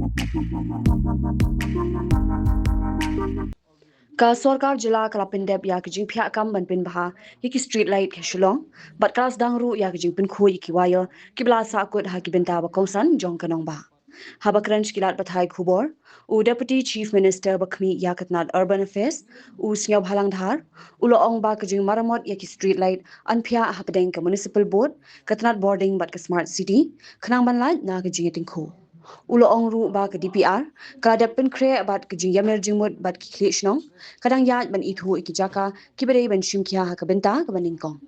Ka Sorkar Jila Kalapindep ya kijing pihak kam ban pin baha yiki street light ke Shillong bat kas dangru ya kijing pin khu yiki waya kibla sa kut ha kibenta ba kongsan jong kanong ba haba kranch kilat bathai khubor u deputy chief minister bakmi ya katnat urban affairs u snyob halang dhar ulo ong ba kijing maramot yaki street light anphia hapdeng ka municipal board katnat boarding bat ka smart city khnang ban lai na kijing tingkhu ulo ong ru ba ka DPR ka dapin kre bat ka jing yamer jingmut bat ki klishnong kadang ya ban ithu ikijaka kibere ban shimkya ha ka benta ka baningkong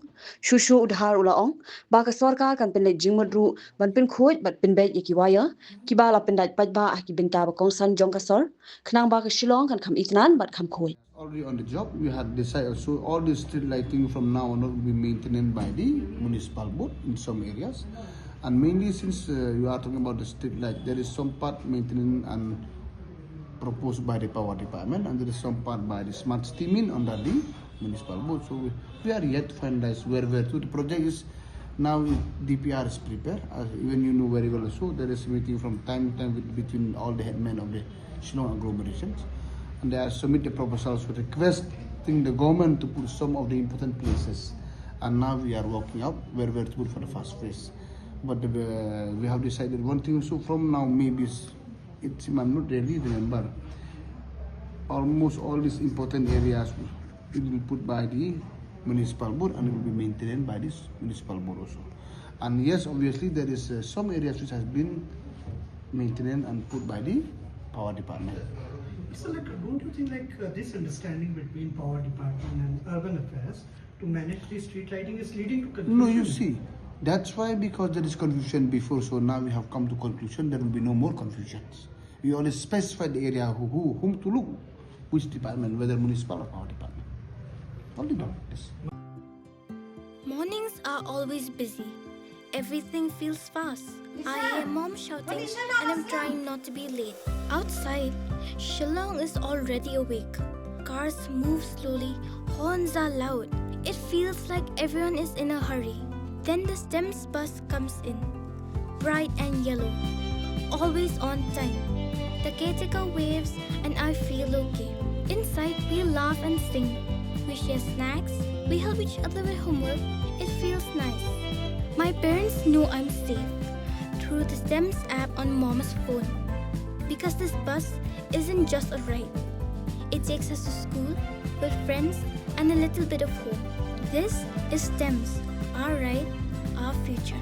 shushu udhar ulo ong ba ka sarkar kan pin le jingmut ru ban pin khoj bat pin bet yaki waya ki ba la pin daj pat ba ki benta ba kongsan jong ka sor khnang ba ka shilong kan kham itnan bat kham khoj Already on the job, we had decided so all the street lighting from now on will be maintained by the municipal board in some areas, and mainly since you are talking about the street light, there is some part maintained and proposed by the power department, and there is some part by the smart steaming under the municipal board. So we are yet to finalize where to. The project is now DPR is prepared. Even you know very well. So there is a meeting from time to time between all the headmen of the Shillong agglomerations. And they are submitting proposals requesting the government to put some of the important places. And now we are working out where to put for the first phase. But we have decided one thing. So from now, maybe I'm not really remember. Almost all these important areas it will be put by the municipal board and it will be maintained by this municipal board also. And yes, obviously there is some areas which has been maintained and put by the power department. So, don't you think this understanding between power department and urban affairs to manage the street lighting is leading to confusion? No, you see, that's why because there is confusion before, so now we have come to conclusion there will be no more confusions. We always specify the area whom to look, which department, whether municipal or power department. Only do this. Mornings are always busy. Everything feels fast. I hear mom shouting and I'm trying not to be late. Outside, Shillong is already awake. Cars move slowly, horns are loud. It feels like everyone is in a hurry. Then the STEMS bus comes in, bright and yellow, always on time. The caretaker waves and I feel okay. Inside, we laugh and sing. We share snacks, we help each other with homework. It feels nice. My parents know I'm safe through the STEMS app on mom's phone. Because this bus isn't just a ride. It takes us to school with friends and a little bit of hope. This is STEMS, our ride, our future.